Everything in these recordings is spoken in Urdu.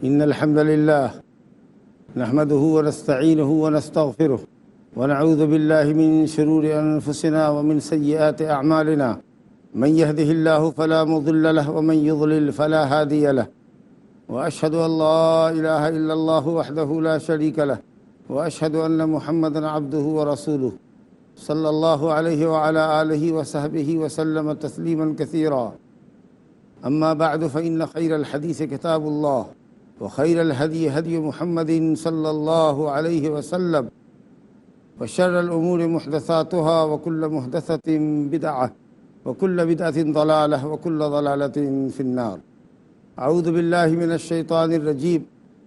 إن الحمد لله نحمده ونستعينه ونستغفره ونعوذ بالله من شرور أنفسنا ومن سيئات أعمالنا من يهده الله فلا مضل له ومن يضلل فلا هادي له وأشهد أن لا إله إلا الله وحده لا شريك له وأشهد أن محمدا عبده ورسوله صلى الله عليه وعلى آله وصحبه وسلم تسليما كثيرا أما بعد فإن خير الحديث كتاب الله وخير الهدي هدي محمد صلى الله عليه وسلم وشر الأمور محدثاتها وكل محدثة بدعة وكل بدعة ضلالة وكل ضلالة في النار أعوذ بالله من الشيطان الرجيم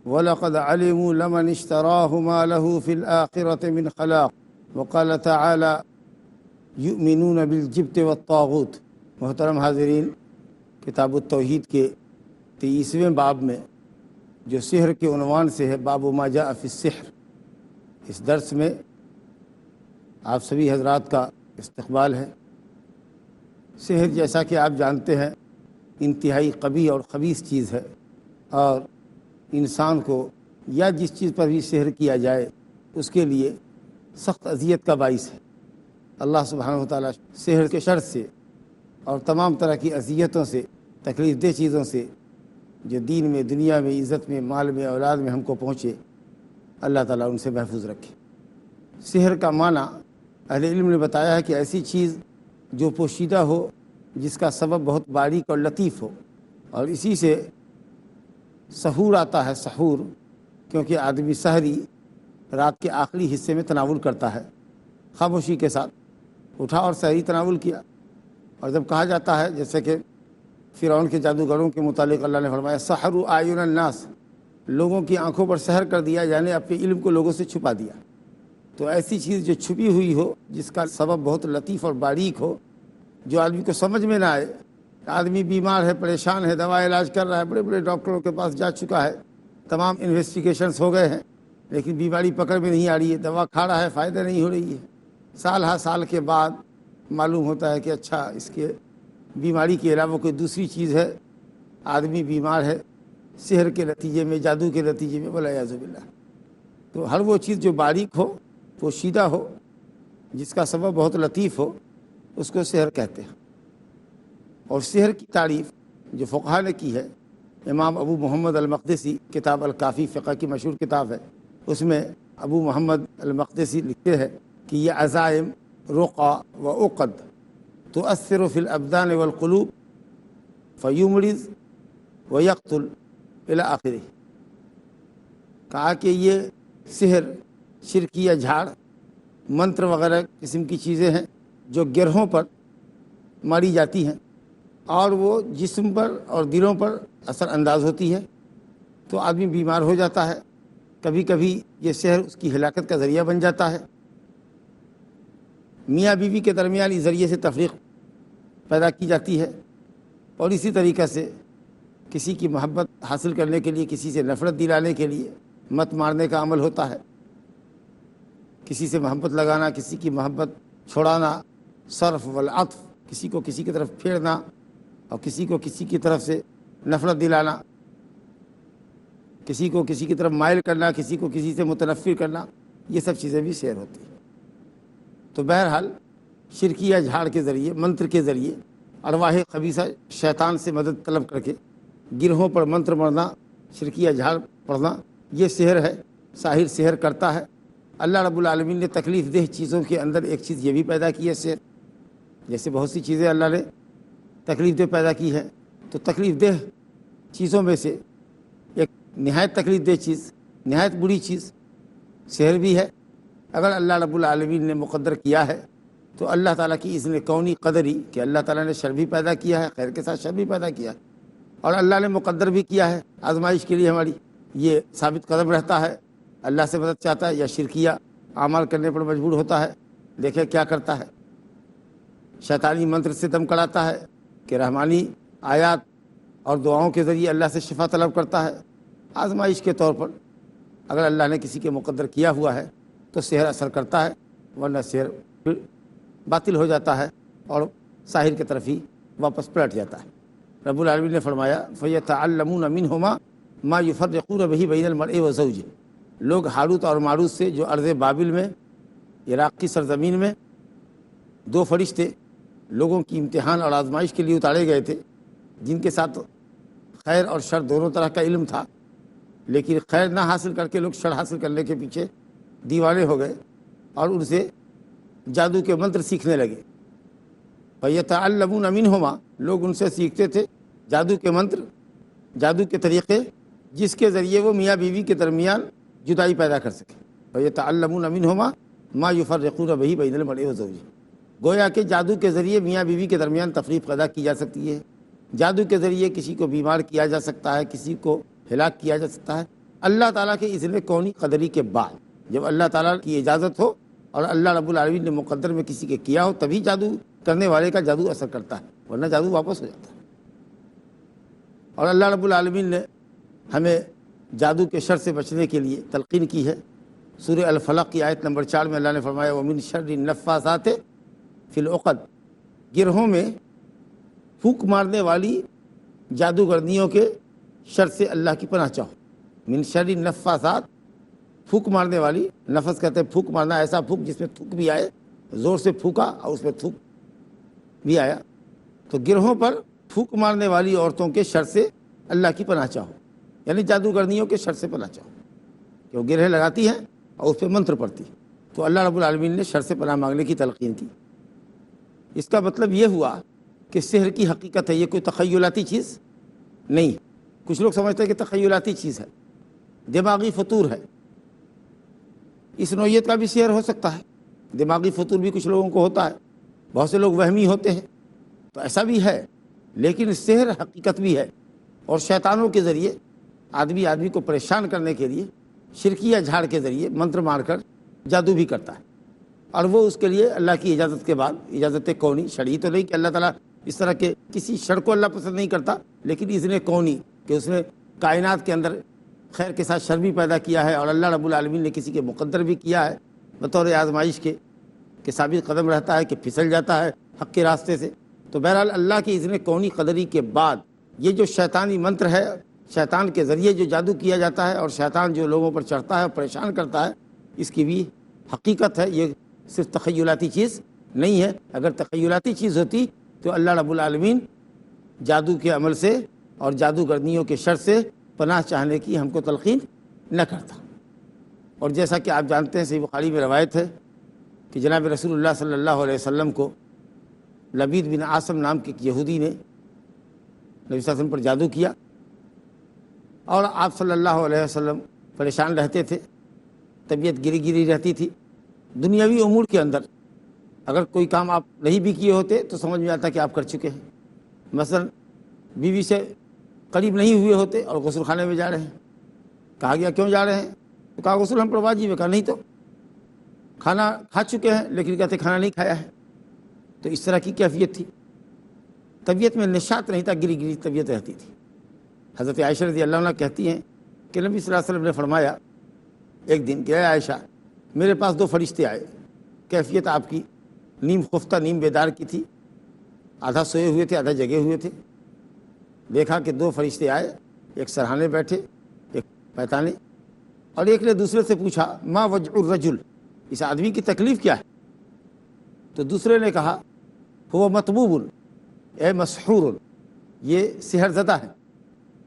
ولقد علموا لمن اشتراه ما له في الآخرة من خلاق وقال تعالى يؤمنون بالجبت والطاغوت۔ محترم حاضرین، کتاب التوحید کے 23ویں باب میں جو سحر کے عنوان سے ہے باب ما جاء فی السحر، اس درس میں آپ سبھی حضرات کا استقبال ہے۔ سحر جیسا کہ آپ جانتے ہیں انتہائی قبیح اور خبیث چیز ہے، اور انسان کو یا جس چیز پر بھی سحر کیا جائے اس کے لیے سخت اذیت کا باعث ہے۔ اللہ سبحانہ وتعالی سحر کے شر سے اور تمام طرح کی اذیتوں سے، تکلیف دہ چیزوں سے جو دین میں، دنیا میں، عزت میں، مال میں، اولاد میں ہم کو پہنچے، اللہ تعالیٰ ان سے محفوظ رکھے۔ سحر کا معنی اہل علم نے بتایا ہے کہ ایسی چیز جو پوشیدہ ہو، جس کا سبب بہت باریک اور لطیف ہو، اور اسی سے سحور آتا ہے۔ سحور کیونکہ آدمی سحری رات کے آخری حصے میں تناول کرتا ہے، خاموشی کے ساتھ اٹھا اور سحری تناول کیا۔ اور جب کہا جاتا ہے، جیسے کہ فرعون کے جادوگروں کے متعلق اللہ نے فرمایا سحروا اعین الناس، لوگوں کی آنکھوں پر سحر کر دیا، یعنی اپنے علم کو لوگوں سے چھپا دیا۔ تو ایسی چیز جو چھپی ہوئی ہو، جس کا سبب بہت لطیف اور باریک ہو، جو آدمی کو سمجھ میں نہ آئے، آدمی بیمار ہے، پریشان ہے، دوا علاج کر رہا ہے، بڑے بڑے ڈاکٹروں کے پاس جا چکا ہے، تمام انویسٹیگیشنز ہو گئے ہیں، لیکن بیماری پکڑ میں نہیں آ رہی ہے، دوا کھا رہا ہے، فائدہ نہیں ہو رہی ہے۔ سال ہر سال کے بعد معلوم ہوتا ہے کہ اچھا اس کے بیماری کے علاوہ کوئی دوسری چیز ہے، آدمی بیمار ہے سحر کے نتیجے میں، جادو کے نتیجے میں، والعیاذ باللہ۔ تو ہر وہ چیز جو باریک ہو، پوشیدہ ہو، جس کا سبب بہت لطیف ہو، اس کو سحر کہتے ہیں۔ اور سحر کی تعریف جو فقہا نے کی ہے، امام ابو محمد المقدسی، کتاب الکافی فقہ کی مشہور کتاب ہے، اس میں ابو محمد المقدسی لکھتے ہیں کہ یہ عزائم، رقع و عقد تؤثر فی الابدان والقلوب فیمرض ویقتل الی آخرہ۔ کہا کہ یہ سحر، شرکی یا جھاڑ، منتر وغیرہ قسم کی چیزیں ہیں جو گرہوں پر ماری جاتی ہیں، اور وہ جسم پر اور دلوں پر اثر انداز ہوتی ہے، تو آدمی بیمار ہو جاتا ہے۔ کبھی کبھی یہ سحر اس کی ہلاکت کا ذریعہ بن جاتا ہے۔ میاں بیوی کے درمیان اس ذریعے سے تفریق پیدا کی جاتی ہے، اور اسی طریقے سے کسی کی محبت حاصل کرنے کے لیے، کسی سے نفرت دلانے کے لیے مت مارنے کا عمل ہوتا ہے۔ کسی سے محبت لگانا، کسی کی محبت چھوڑانا، صرف والعطف، کسی کو کسی کی طرف پھیرنا اور کسی کو کسی کی طرف سے نفرت دلانا، کسی کو کسی کی طرف مائل کرنا، کسی کو کسی سے متنفر کرنا، یہ سب چیزیں بھی سحر ہوتی ہیں۔ تو بہرحال شرکی یا جھاڑ کے ذریعے، منتر کے ذریعے، ارواح خبیثہ شیطان سے مدد طلب کر کے گرہوں پر منتر مارنا، شرکی یا جھاڑ پڑھنا، یہ سحر ہے۔ ساحر سحر کرتا ہے۔ اللہ رب العالمین نے تکلیف دہ چیزوں کے اندر ایک چیز یہ بھی پیدا کی ہے، سحر۔ جیسے بہت سی چیزیں اللہ نے تکلیف دہ پیدا کی ہے، تو تکلیف دہ چیزوں میں سے ایک نہایت تکلیف دہ چیز، نہایت بری چیز سحر بھی ہے۔ اگر اللہ رب العالمین نے مقدر کیا ہے تو اللہ تعالیٰ کی اذن کونی قدری کہ اللہ تعالیٰ نے شر بھی پیدا کیا ہے، خیر کے ساتھ شر بھی پیدا کیا ہے، اور اللہ نے مقدر بھی کیا ہے آزمائش کے لیے ہماری، یہ ثابت قدم رہتا ہے، اللہ سے مدد چاہتا ہے یا شرکیہ اعمال کرنے پر مجبور ہوتا ہے، دیکھیں کیا کرتا ہے، شیطانی منتر سے دم کڑاتا ہے کہ رحمانی آیات اور دعاؤں کے ذریعے اللہ سے شفا طلب کرتا ہے آزمائش کے طور پر۔ اگر اللہ نے کسی کے مقدر کیا ہوا ہے تو سحر اثر کرتا ہے، ورنہ سحر پھر باطل ہو جاتا ہے اور ساحر کی طرف ہی واپس پلٹ جاتا ہے۔ رب العالمین نے فرمایا فَيَتَعَلَّمُونَ مِنْهُمَا مَا يُفَرِّقُونَ بِهِ بَيْنَ الْمَرْءِ وَزَوْجِهِ، لوگ ہاروت اور ماروت سے جو ارض بابل میں عراق کی سرزمین میں دو فرشتے لوگوں کی امتحان اور آزمائش کے لیے اتارے گئے تھے، جن کے ساتھ خیر اور شر دونوں طرح کا علم تھا، لیکن خیر نہ حاصل کر کے لوگ شر حاصل کرنے کے پیچھے دیوانے ہو گئے اور ان سے جادو کے منتر سیکھنے لگے۔ فَيَتَعَلَّمُونَ مِنْهُمَا، لوگ ان سے سیکھتے تھے جادو کے منتر، جادو کے طریقے، جس کے ذریعے وہ میاں بیوی کے درمیان جدائی پیدا کر سکے۔ فَيَتَعَلَّمُونَ مِنْهُمَا مَا يُفَرِّقُونَ بِهِ بَيْنَ الْمَرْءِ وَزَوْجِهِ، گویا کہ جادو کے ذریعے میاں بیوی کے درمیان تفریق پیدا کی جا سکتی ہے، جادو کے ذریعے کسی کو بیمار کیا جا سکتا ہے، کسی کو ہلاک کیا جا سکتا ہے، اللہ تعالیٰ کے اذن کونی قدری کے بعد، جب اللہ تعالیٰ کی اجازت ہو اور اللہ رب العالمین نے مقدر میں کسی کے کیا ہو، تبھی جادو کرنے والے کا جادو اثر کرتا ہے، ورنہ جادو واپس ہو جاتا ہے۔ اور اللہ رب العالمین نے ہمیں جادو کے شر سے بچنے کے لیے تلقین کی ہے۔ سورہ الفلق کی آیت نمبر 4 میں اللہ نے فرمایا وَمِن شَرِّ النَّفَّاثَاتِ فی العقد، گرہوں میں پھونک مارنے والی جادوگرنیوں کے شر سے اللہ کی پناہ چاہو۔ من شر النفاثات، پھونک مارنے والی، نفس کہتے ہیں پھونک مارنا، ایسا پھونک جس میں تھوک بھی آئے، زور سے پھونکا اور اس میں تھوک بھی آیا، تو گرہوں پر پھونک مارنے والی عورتوں کے شر سے اللہ کی پناہ چاہو، یعنی جادوگرنیوں کے شر سے پناہ چاہو کہ وہ گرہ لگاتی ہیں اور اس پہ منتر پڑتی، تو اللہ رب العالمین نے شر سے پناہ مانگنے کی تلقین کی۔ اس کا مطلب یہ ہوا کہ سحر کی حقیقت ہے، یہ کوئی تخیلاتی چیز نہیں۔ کچھ لوگ سمجھتے ہیں کہ تخیلاتی چیز ہے، دماغی فطور ہے، اس نوعیت کا بھی سحر ہو سکتا ہے، دماغی فطور بھی کچھ لوگوں کو ہوتا ہے، بہت سے لوگ وہمی ہوتے ہیں، تو ایسا بھی ہے، لیکن سحر حقیقت بھی ہے، اور شیطانوں کے ذریعے آدمی کو پریشان کرنے کے لیے شرکیہ جھاڑ کے ذریعے منتر مار کر جادو بھی کرتا ہے، اور وہ اس کے لیے اللہ کی اجازت کے بعد، اجازت کونی، شرعی تو نہیں کہ اللہ تعالیٰ اس طرح کے کسی شر کو اللہ پسند نہیں کرتا، لیکن اذن کونی کہ اس نے کائنات کے اندر خیر کے ساتھ شر بھی پیدا کیا ہے، اور اللہ رب العالمین نے کسی کے مقدر بھی کیا ہے بطور آزمائش کے کہ ثابت قدم رہتا ہے کہ پھسل جاتا ہے حق کے راستے سے۔ تو بہرحال اللہ کی اذن کونی قدری کے بعد یہ جو شیطانی منتر ہے، شیطان کے ذریعے جو جادو کیا جاتا ہے اور شیطان جو لوگوں پر چڑھتا ہے اور پریشان کرتا ہے، اس کی بھی حقیقت ہے، یہ صرف تخیلاتی چیز نہیں ہے۔ اگر تخیلاتی چیز ہوتی تو اللہ رب العالمین جادو کے عمل سے اور جادوگرنیوں کے شر سے پناہ چاہنے کی ہم کو تلقین نہ کرتا۔ اور جیسا کہ آپ جانتے ہیں صحیح بخاری میں روایت ہے کہ جناب رسول اللہ صلی اللہ علیہ وسلم کو لبید بن عاصم نام کے ایک یہودی نے نبی صلی اللہ علیہ وسلم پر جادو کیا، اور آپ صلی اللہ علیہ وسلم پریشان رہتے تھے، طبیعت گری رہتی تھی، دنیاوی امور کے اندر اگر کوئی کام آپ نہیں بھی کیے ہوتے تو سمجھ میں آتا کہ آپ کر چکے ہیں، مثلا بیوی سے قریب نہیں ہوئے ہوتے اور غسل خانے میں جا رہے ہیں، کہا گیا کیوں جا رہے ہیں؟ تو کہا غسل ہم پر واجب ہے، کہا نہیں تو کھانا کھا چکے ہیں، لیکن کہتے کھانا نہیں کھایا ہے۔ تو اس طرح کی کیفیت تھی، طبیعت میں نشاط نہیں تھا، گری طبیعت رہتی تھی۔ حضرت عائشہ رضی اللہ عنہ کہتی ہیں کہ نبی صلی اللہ علیہ وسلم نے فرمایا ایک دن کہ اے عائشہ، میرے پاس دو فرشتے آئے، کیفیت آپ کی نیم خفتہ نیم بیدار کی تھی، آدھا سوئے ہوئے تھے آدھا جگے ہوئے تھے۔ دیکھا کہ دو فرشتے آئے، ایک سرہانے بیٹھے ایک پیتانے، اور ایک نے دوسرے سے پوچھا ما وجع الرجل، اس آدمی کی تکلیف کیا ہے؟ تو دوسرے نے کہا هو مطبوب، اے مسحور، یہ سحر زدہ ہے،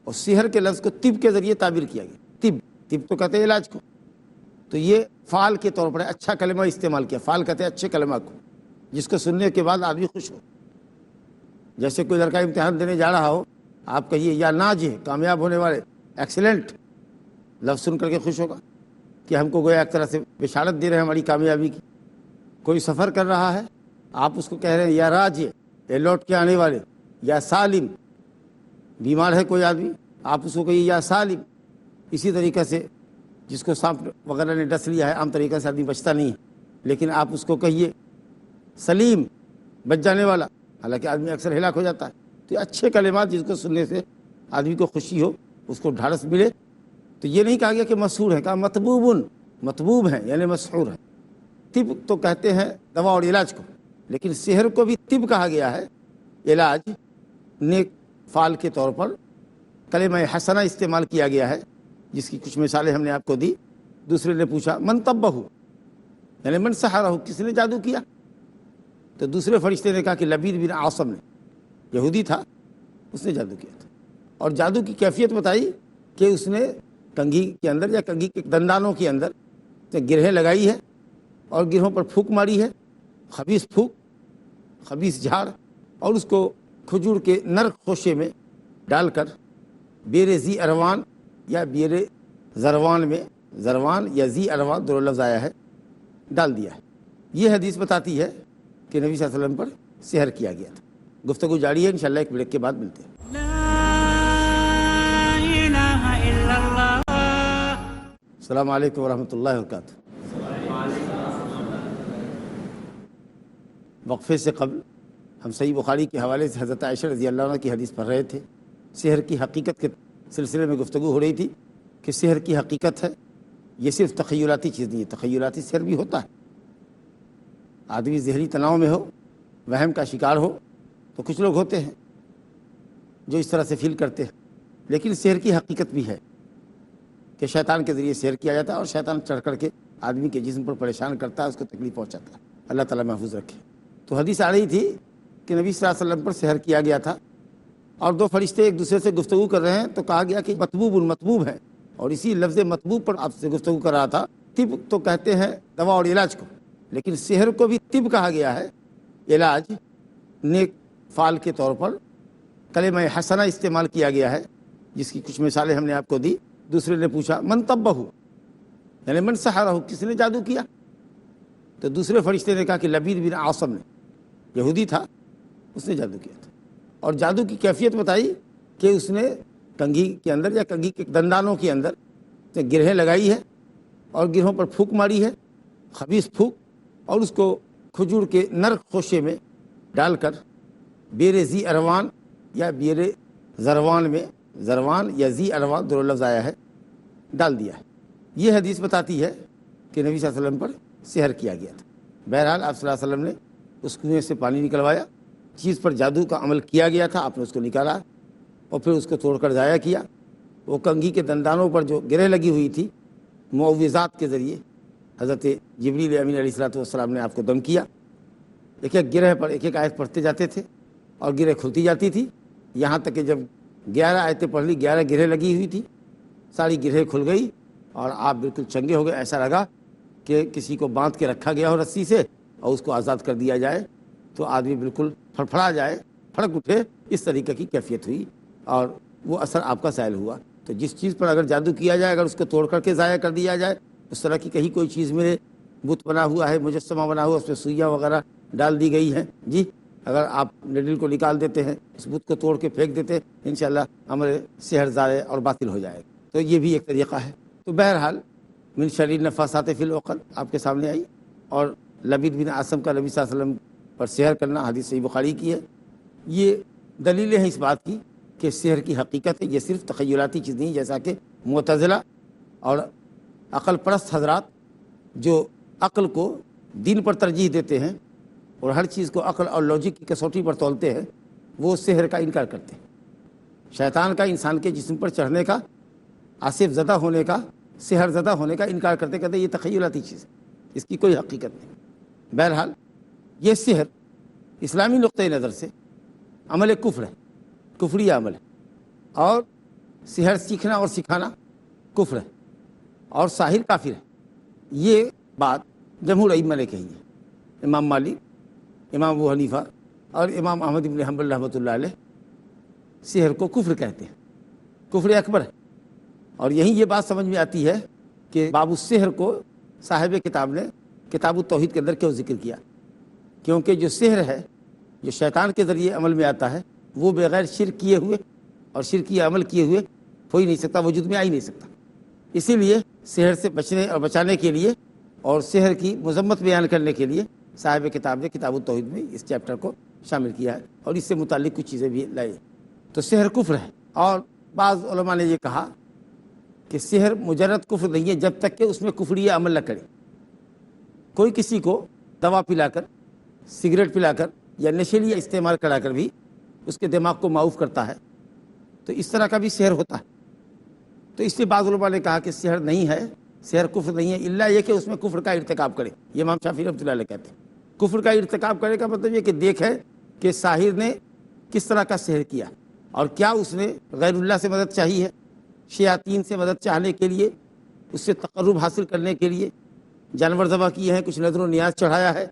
اور سحر کے لفظ کو طب کے ذریعے تعبیر کیا گیا، طب تو کہتے ہیں علاج کو، تو یہ فعال کے طور پر اچھا کلمہ استعمال کیا، فعال کہتے ہیں اچھے کلمہ کو جس کو سننے کے بعد آدمی خوش ہو۔ جیسے کوئی لڑکا امتحان دینے جا رہا ہو، آپ کہیے یا ناجح، کامیاب ہونے والے، ایکسیلنٹ، لفظ سن کر کے خوش ہوگا، کہ ہم کو گویا ایک طرح سے بشارت دے رہے ہیں ہماری کامیابی کی۔ کوئی سفر کر رہا ہے، آپ اس کو کہہ رہے ہیں یا راجع، اے لوٹ کے آنے والے، یا سالم، بیمار ہے کوئی آدمی، آپ اس کو کہیے یا سالم۔ اسی طریقے سے جس کو سانپ وغیرہ نے ڈس لیا ہے، عام طریقے سے آدمی بچتا نہیں ہے، لیکن آپ اس کو کہیے سلیم، بچ جانے والا، حالانکہ آدمی اکثر ہلاک ہو جاتا ہے۔ تو یہ اچھے کلمات جس کو سننے سے آدمی کو خوشی ہو، اس کو ڈھارس ملے۔ تو یہ نہیں کہا گیا کہ مسحور ہے، کہا مطبوبن، مطبوب ہیں یعنی مسحور ہے۔ طب تو کہتے ہیں دوا اور علاج کو، لیکن سحر کو بھی طب کہا گیا ہے، علاج نیک فعال کے طور پر کلمہ حسنہ استعمال کیا گیا ہے، جس کی کچھ مثالیں ہم نے آپ کو دی۔ دوسرے نے پوچھا من طبہ، یعنی من سحرہ، کس نے جادو کیا؟ تو دوسرے فرشتے نے کہا کہ لبید بن عاصم نے، یہودی تھا، اس نے جادو کیا تھا۔ اور جادو کی کیفیت بتائی کہ اس نے کنگھی کے اندر یا کنگھی کے دندانوں کے اندر گرہیں لگائی ہے اور گرہوں پر پھونک ماری ہے، خبیث پھونک، خبیث جھاڑ، اور اس کو کھجور کے نر خوشے میں ڈال کر بیر ذی اروان یا بیر زروان میں، زروان یا ذی اروان دونوں لفظ آیا ہے، ڈال دیا ہے۔ یہ حدیث بتاتی ہے کہ نبی صلی اللہ علیہ وسلم پر سحر کیا گیا تھا۔ گفتگو جاری ہے، انشاءاللہ ایک بریک کے بعد ملتے ہیں۔ السلام علیکم ورحمۃ اللہ وبرکاتہ۔ وقفے سے قبل ہم صحیح بخاری کے حوالے سے حضرت عائشہ رضی اللہ عنہ کی حدیث پڑھ رہے تھے۔ سحر کی حقیقت کے سلسلے میں گفتگو ہو رہی تھی کہ سحر کی حقیقت ہے، یہ صرف تخیلاتی چیز نہیں ہے، تخیلاتی سحر بھی ہوتا ہے۔ آدمی ذہنی تناؤ میں ہو، وہم کا شکار ہو، تو کچھ لوگ ہوتے ہیں جو اس طرح سے فیل کرتے ہیں، لیکن سحر کی حقیقت بھی ہے کہ شیطان کے ذریعے سحر کیا جاتا ہے، اور شیطان چڑھ کر کے آدمی کے جسم پر پریشان کرتا ہے، اس کو تکلیف پہنچاتا ہے۔ اللہ تعالیٰ محفوظ رکھے۔ تو حدیث آ رہی تھی کہ نبی صلی اللہ علیہ وسلم پر سحر کیا گیا تھا، اور دو فرشتے ایک دوسرے سے گفتگو کر رہے ہیں، تو کہا گیا کہ مطبوب المطبوب ہے، اور اسی لفظ مطبوب پر آپ سے گفتگو کر رہا تھا۔ طب تو کہتے ہیں دوا اور علاج کو، لیکن سحر کو بھی طب کہا گیا ہے، علاج نیک فعال کے طور پر کلمہ حسنہ استعمال کیا گیا ہے، جس کی کچھ مثالیں ہم نے آپ کو دی۔ دوسرے نے پوچھا من طبہ، یعنی من سحرہ، کس نے جادو کیا؟ تو دوسرے فرشتے نے کہا کہ لبید بن عاصم نے، یہودی تھا، اس نے جادو کیا تھا۔ اور جادو کی کیفیت بتائی کہ اس نے کنگھی کے اندر یا کنگھی کے دندانوں کے اندر گرہیں لگائی ہے اور گرہوں پر پھونک ماری ہے، خبیث پھونک، اور اس کو کھجور کے نر خوشے میں ڈال کر بیر ذی اروان یا بیر زروان میں، زروان یا ذی اروان دونوں لفظ آیا ہے، ڈال دیا ہے۔ یہ حدیث بتاتی ہے کہ نبی صلی اللہ علیہ وسلم پر سحر کیا گیا تھا۔ بہرحال آپ صلی اللہ علیہ وسلم نے اس کنویں سے پانی نکلوایا، چیز پر جادو کا عمل کیا گیا تھا، آپ نے اس کو نکالا اور پھر اس کو توڑ کر ضائع کیا۔ وہ کنگھی کے دندانوں پر جو گرہ لگی ہوئی تھی، معوذات کے ذریعے حضرت جبریل امین علیہ الصلوۃ والسلام نے آپ کو دم کیا۔ ایک ایک گرہ پر ایک ایک آیت پڑھتے جاتے تھے اور گرہ کھلتی جاتی تھی، یہاں تک کہ جب 11 آیتیں پڑھ لی، 11 گرہ لگی ہوئی تھی، ساری گرہ کھل گئی اور آپ بالکل چنگے ہو گئے۔ ایسا لگا کہ کسی کو باندھ کے رکھا گیا ہو رسی سے اور اس کو آزاد کر دیا جائے تو آدمی بالکل پھڑپھڑا جائے، پھڑک اٹھے، اس طریقے کی کیفیت ہوئی اور وہ اثر آپ کا زائل ہوا۔ تو جس چیز پر اگر جادو کیا جائے، اگر اس کو توڑ کر کے ضائع کر دیا جائے، اس طرح کی کہیں کوئی چیز میرے بت بنا ہوا ہے، مجسمہ بنا ہوا، اس میں سوئیاں وغیرہ ڈال دی گئی ہیں، جی اگر آپ نیڈل کو نکال دیتے ہیں، اس بت کو توڑ کے پھینک دیتے ہیں، انشاءاللہ ہمارے سحر ضائع اور باطل ہو جائے گا۔ تو یہ بھی ایک طریقہ ہے۔ تو بہرحال من شر النفاثات فی العقد آپ کے سامنے آئی، اور لبید بن عاصم کا نبی صلی اللہ علیہ وسلم پر سحر کرنا حدیث صحیح بخاری کی ہے۔ یہ دلیلیں ہیں اس بات کی کہ سحر کی حقیقت ہے، یہ صرف تخیلاتی چیز نہیں، جیسا کہ معتزلہ اور عقل پرست حضرات جو عقل کو دین پر ترجیح دیتے ہیں اور ہر چیز کو عقل اور لاجک کی کسوٹی پر تولتے ہیں، وہ سحر کا انکار کرتے ہیں۔ شیطان کا انسان کے جسم پر چڑھنے کا، آصف زدہ ہونے کا، سحر زدہ ہونے کا انکار کرتے کہتے یہ تخیلاتی چیز ہے، اس کی کوئی حقیقت نہیں۔ بہرحال یہ سحر اسلامی نقطۂ نظر سے عمل کفر ہے، کفری عمل ہے، اور سحر سیکھنا اور سکھانا کفر ہے، اور ساحر کافر ہے۔ یہ بات جمہور ائمہ نے کہی ہے، امام مالک، امام ابو حنیفہ اور امام احمد بن حنبل رحمۃ اللہ علیہ سحر کو کفر کہتے ہیں، کفر اکبر ہے۔ اور یہی یہ بات سمجھ میں آتی ہے کہ باب السحر کو صاحب کتاب نے کتاب التوحید کے اندر کیوں ذکر کیا، کیونکہ جو سحر ہے جو شیطان کے ذریعے عمل میں آتا ہے وہ بغیر شرک کیے ہوئے اور شرکی عمل کیے ہوئے ہو ہی نہیں سکتا، وجود میں آ ہی نہیں سکتا۔ اسی لیے سحر سے بچنے اور بچانے کے لیے اور سحر کی مذمت بیان کرنے کے لیے صاحب کتاب نے کتاب التوحید میں اس چیپٹر کو شامل کیا ہے اور اس سے متعلق کچھ چیزیں بھی لائی۔ تو سحر کفر ہے، اور بعض علماء نے یہ کہا کہ سحر مجرد کفر نہیں ہے جب تک کہ اس میں کفری عمل نہ کرے۔ کوئی کسی کو دوا پلا کر، سگریٹ پلا کر یا نشیلی استعمال کرا کر بھی اس کے دماغ کو معاف کرتا ہے، تو اس طرح کا بھی سحر ہوتا ہے۔ تو اس لیے بعض علماء نے کہا کہ سحر نہیں ہے، سحر کفر نہیں ہے، الا یہ کہ اس میں کفر کا ارتکاب کرے۔ یہ امام شافعی رحمۃ اللہ علیہ کہتے ہیں کفر کا ارتکاب کرے کا مطلب یہ کہ دیکھے کہ ساحر نے کس طرح کا سحر کیا اور کیا اس نے غیر اللہ سے مدد چاہی ہے، شیاطین سے مدد چاہنے کے لیے، اس سے تقرب حاصل کرنے کے لیے جانور ذبح کیے ہیں، کچھ نذر و نیاز چڑھایا ہے،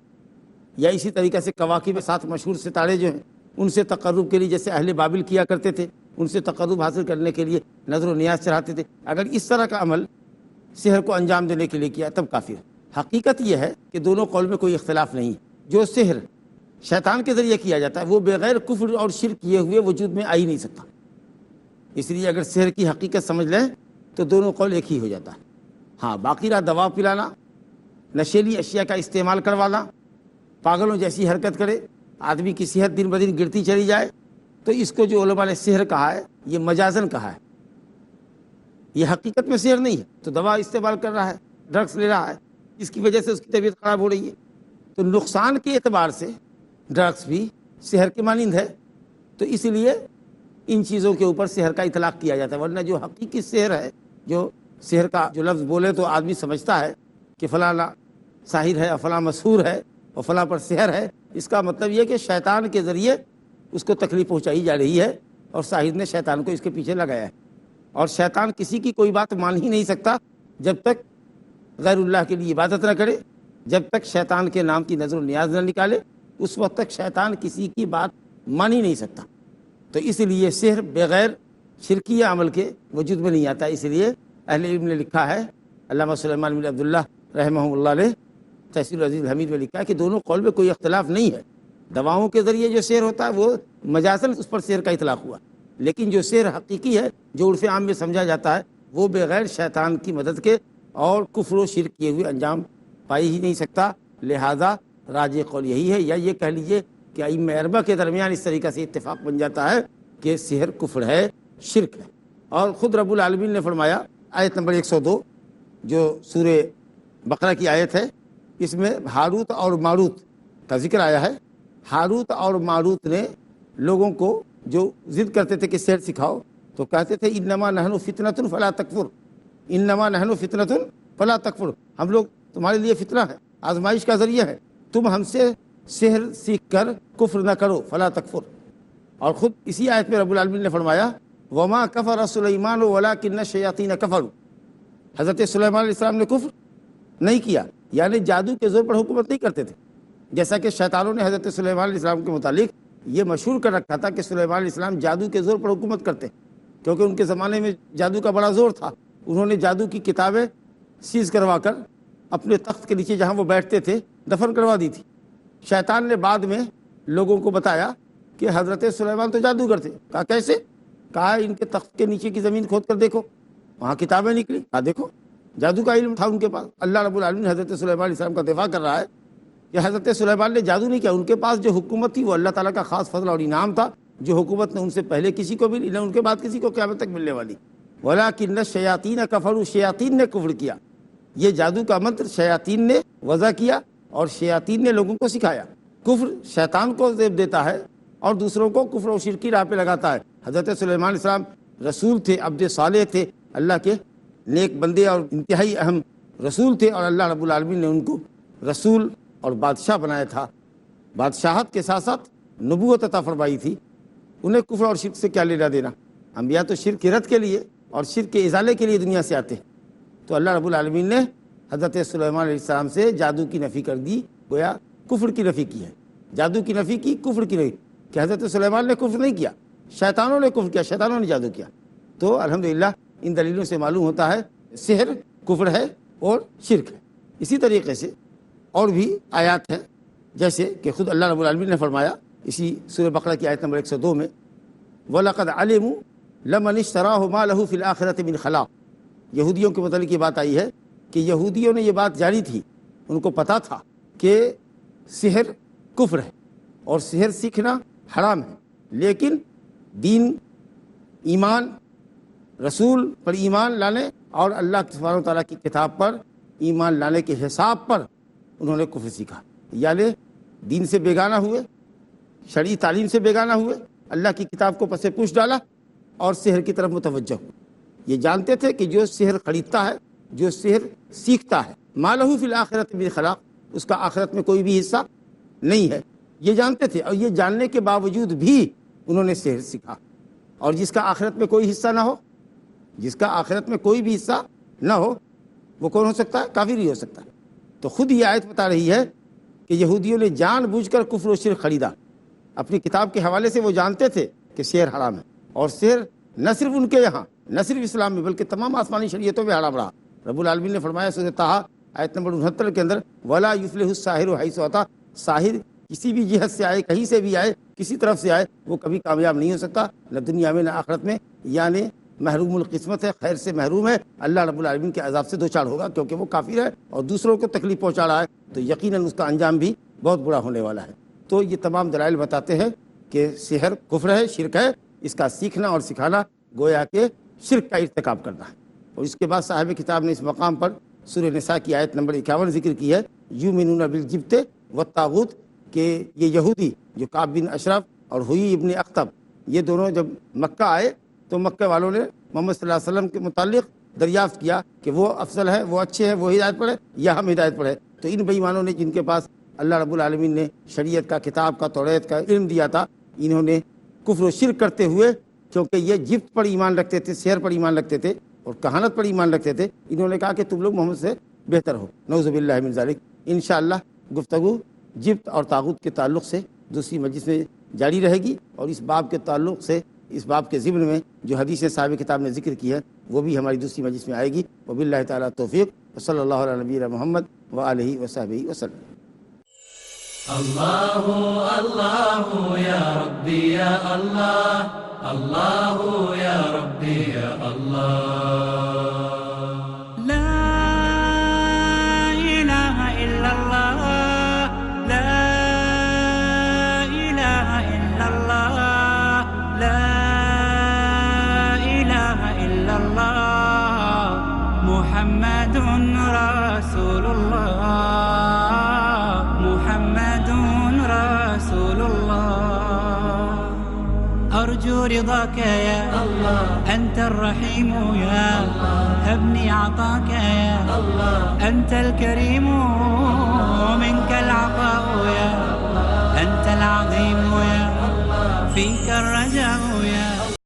یا اسی طریقے سے کواکب میں 7 مشہور ستارے جو ہیں ان سے تقرب کے لیے جیسے اہل بابل کیا کرتے تھے، ان سے تقرب حاصل کرنے کے لیے نذر و نیاز چڑھاتے تھے۔ اگر اس طرح کا عمل سحر کو انجام دینے کے لیے کیا تب کافر ہے۔ حقیقت یہ ہے کہ دونوں قول میں کوئی اختلاف نہیں ہے۔ جو سحر شیطان کے ذریعے کیا جاتا ہے وہ بغیر کفر اور شرک کیے ہوئے وجود میں آ ہی نہیں سکتا، اس لیے اگر سحر کی حقیقت سمجھ لیں تو دونوں قول ایک ہی ہو جاتا ہے۔ ہاں باقی رہا دوا پلانا، نشیلی اشیاء کا استعمال کروانا، پاگلوں جیسی حرکت کرے، آدمی کی صحت دن بدن گرتی چلی جائے، تو اس کو جو علماء نے سحر کہا ہے یہ مجازن کہا ہے، یہ حقیقت میں سحر نہیں ہے۔ تو دوا استعمال کر رہا ہے، ڈرگس لے رہا ہے، اس کی وجہ سے اس کی طبیعت خراب ہو رہی ہے، تو نقصان کے اعتبار سے ڈرگس بھی سحر کے مانند ہے، تو اس لیے ان چیزوں کے اوپر سحر کا اطلاق کیا جاتا ہے۔ ورنہ جو حقیقی سحر ہے، جو سحر کا جو لفظ بولے تو آدمی سمجھتا ہے کہ فلاں ساحر ہے اور فلاں مسحور ہے اور فلاں پر سحر ہے، اس کا مطلب یہ کہ شیطان کے ذریعے اس کو تکلیف پہنچائی جا رہی ہے اور ساحر نے شیطان کو اس کے پیچھے لگایا ہے، اور شیطان کسی کی کوئی بات مان ہی نہیں سکتا جب تک غیر اللہ کے لیے عبادت نہ کرے، جب تک شیطان کے نام کی نظر و نیاز نہ نکالے، اس وقت تک شیطان کسی کی بات مان ہی نہیں سکتا۔ تو اس لیے سحر بغیر شرکیہ عمل کے وجود میں نہیں آتا۔ اس لیے اہل علم نے لکھا ہے، علامہ سلیمان بن عبداللہ رحمہ اللہ علیہ تفسیر العزیز الحمید میں لکھا ہے کہ دونوں قول میں کوئی اختلاف نہیں ہے۔ دواؤں کے ذریعے جو سحر ہوتا ہے وہ مجازن اس پر سحر کا اطلاق ہوا، لیکن جو سحر حقیقی ہے جو عرف عام میں سمجھا جاتا ہے وہ بغیر شیطان کی مدد کے اور کفر و شرک کیے ہوئے انجام پائی ہی نہیں سکتا۔ لہذا راجح قول یہی ہے، یا یہ کہہ لیجئے کہ ائمہ اربعہ کے درمیان اس طریقے سے اتفاق بن جاتا ہے کہ سحر کفر ہے، شرک ہے۔ اور خود رب العالمین نے فرمایا، آیت نمبر 102 جو سورہ بقرہ کی آیت ہے، اس میں ہاروت اور ماروت کا ذکر آیا ہے۔ ہاروت اور ماروت نے لوگوں کو جو ضد کرتے تھے کہ سحر سکھاؤ تو کہتے تھے انما نحن فتنۃ فلا تکفر، انما نحن فتنۃ فلا تکفر، ہم لوگ تمہارے لیے فتنہ ہے، آزمائش کا ذریعہ ہے، تم ہم سے سحر سیکھ کر کفر نہ کرو، فلا تکفر۔ اور خود اسی آیت میں رب العالمین نے فرمایا وما کفر سلیمان ولکن الشیاطین کفروا، حضرت سلیمان علیہ السلام نے کفر نہیں کیا، یعنی جادو کے زور پر حکومت نہیں کرتے تھے، جیسا کہ شیطانوں نے حضرت سلیمان علیہ السلام کے متعلق یہ مشہور کر رکھا تھا کہ سلیمان علیہ السلام جادو کے زور پر حکومت کرتے، کیونکہ ان کے زمانے میں جادو کا بڑا زور تھا۔ انہوں نے جادو کی کتابیں سیز کروا کر اپنے تخت کے نیچے جہاں وہ بیٹھتے تھے دفن کروا دی تھی۔ شیطان نے بعد میں لوگوں کو بتایا کہ حضرت سلیمان تو جادوگر تھے۔ کہا کیسے؟ کہا ان کے تخت کے نیچے کی زمین کھود کر دیکھو، وہاں کتابیں نکلی۔ کہا دیکھو جادو کا علم تھا ان کے پاس۔ اللہ رب العالمین حضرت سلیمان علیہ السلام کا دفاع کر رہا ہے کہ حضرت سلیمان نے جادو نہیں کیا، ان کے پاس جو حکومت تھی وہ اللہ تعالیٰ کا خاص فضل اور انعام تھا، جو حکومت نہ ان سے پہلے کسی کو ملی نہ ان کے بعد کسی کو قیامت تک ملنے والی۔ وَلَٰكِنَّ الشَّيَاطِينَ كَفَرُوا، شیاطین نے کفر کیا۔ یہ جادو کا منتر شیاطین نے وضع کیا اور شیاطین نے لوگوں کو سکھایا۔ کفر شیطان کو زیب دیتا ہے اور دوسروں کو کفر و شرکی راہ پہ لگاتا ہے۔ حضرت سلیمان علیہ السلام رسول تھے، عبد صالح تھے، اللہ کے نیک بندے اور انتہائی اہم رسول تھے، اور اللہ رب العالمین نے ان کو رسول اور بادشاہ بنایا تھا، بادشاہت کے ساتھ ساتھ نبوت عطا فرمائی تھی۔ انہیں کفر اور شرک سے کیا لینا دینا؟ انبیاء تو شرک کی رد کے لیے اور شرک کے ازالے کے لیے دنیا سے آتے ہیں۔ تو اللہ رب العالمین نے حضرت سلیمان علیہ السلام سے جادو کی نفی کر دی، گویا کفر کی نفی کی ہے۔ جادو کی نفی کی، کفر کی نہیں، کہ حضرت سلیمان نے کفر نہیں کیا، شیطانوں نے کفر کیا، شیطانوں نے جادو کیا۔ تو الحمدللہ ان دلیلوں سے معلوم ہوتا ہے سحر کفر ہے اور شرک ہے۔ اسی طریقے سے اور بھی آیات ہیں، جیسے کہ خود اللہ رب العالمین نے فرمایا اسی سورہ بقرہ کی آیت نمبر 102 میں، وَلَقَدْ عَلِمُوا لَمَنِ اشْتَرَاهُ مَا لَهُ فِي الْآخِرَةِ مِنْ خَلَاقٍ۔ یہودیوں کے متعلق یہ بات آئی ہے کہ یہودیوں نے یہ بات جانی تھی، ان کو پتہ تھا کہ سحر کفر ہے اور سحر سیکھنا حرام ہے، لیکن دین، ایمان، رسول پر ایمان لانے اور اللہ سبحانہ و تعالیٰ کی کتاب پر ایمان لانے کے حساب پر انہوں نے کفر سیکھا، یعنی دین سے بیگانہ ہوئے، شرعی تعلیم سے بیگانہ ہوئے، اللہ کی کتاب کو پس پوش ڈالا اور سحر کی طرف متوجہ ہوئے۔ یہ جانتے تھے کہ جو سحر خریدتا ہے، جو سحر سیکھتا ہے، ما لہ فی الآخرۃ من خلاق، اس کا آخرت میں کوئی بھی حصہ نہیں ہے، یہ جانتے تھے۔ اور یہ جاننے کے باوجود بھی انہوں نے سحر سیکھا، اور جس کا آخرت میں کوئی حصہ نہ ہو، جس کا آخرت میں کوئی بھی حصہ نہ ہو، وہ کون ہو سکتا ہے؟ کافر ہی ہو سکتا ہے۔ تو خود یہ آیت بتا رہی ہے کہ یہودیوں نے جان بوجھ کر کفر و شرک خریدا۔ اپنی کتاب کے حوالے سے وہ جانتے تھے کہ سحر حرام ہے، اور سحر نہ صرف ان کے یہاں، نہ صرف اسلام میں، بلکہ تمام آسمانی شریعتوں میں حرام رہا۔ رب العالمین نے فرمایا سورہ طٰہٰ آیت نمبر 69 کے اندر، وَلَا يُفْلِحُ السَّاحِرُ حَيْثُ أَتَىٰ، ساحر کسی بھی جہت سے آئے، کہیں سے بھی آئے، کسی طرف سے آئے، وہ کبھی کامیاب نہیں ہو سکتا، نہ دنیا میں نہ آخرت میں، یعنی محروم القسمت ہے، خیر سے محروم ہے، اللہ رب العالمین کے عذاب سے دوچار ہوگا، کیونکہ وہ کافر ہے اور دوسروں کو تکلیف پہنچا رہا ہے، تو یقیناً اس کا انجام بھی بہت برا ہونے والا ہے۔ تو یہ تمام دلائل بتاتے ہیں کہ سحر کفر ہے، شرک ہے، اس کا سیکھنا اور سکھانا گویا کہ شرک کا ارتکاب کرنا ہے۔ اور اس کے بعد صاحب کتاب نے اس مقام پر سورہ نساء کی آیت نمبر 51 ذکر کی ہے، یؤمنون بالجبت والطاغوت، کہ یہ یہودی جو کعب بن اشرف اور ہوئی ابن اخطب، یہ دونوں جب مکہ آئے تو مکہ والوں نے محمد صلی اللہ علیہ وسلم کے متعلق دریافت کیا کہ وہ افضل ہے، وہ اچھے ہیں، وہ ہدایت پر ہے یا ہم ہدایت پر ہے۔ تو ان بے ایمانوں نے، جن کے پاس اللہ رب العالمین نے شریعت کا، کتاب کا، توریت کا علم دیا تھا، انہوں نے کفر و شرک کرتے ہوئے، کیونکہ یہ جبت پر ایمان رکھتے تھے، سحر پر ایمان رکھتے تھے اور کہانت پر ایمان رکھتے تھے، انہوں نے کہا کہ تم لوگ محمد سے بہتر ہو، نعوذ باللہ من ذالک۔ انشاءاللہ گفتگو جبت اور طاغوت کے تعلق سے دوسری مجلس میں جاری رہے گی، اور اس باب کے تعلق سے، اس باب کے ضمن میں جو حدیث صاحب کتاب نے ذکر کی ہے وہ بھی ہماری دوسری مجلس میں آئے گی۔ وباللہ تعالیٰ توفیق، صلی اللہ علیہ نبینا محمد وآلہ وصحبہ وسلم۔ اللہ اللہ یا ربی یا اللہ، اللہ یا ربی یا اللہ، لا إله إلا الله، لا إله إلا الله، لا إله إلا الله، محمد رسول الله، محمد رسول الله، أرجو رضاك يا الله، أنت الرحيم يا الله، هبني عطاك يا الله، أنت الكريم منك العطاء يا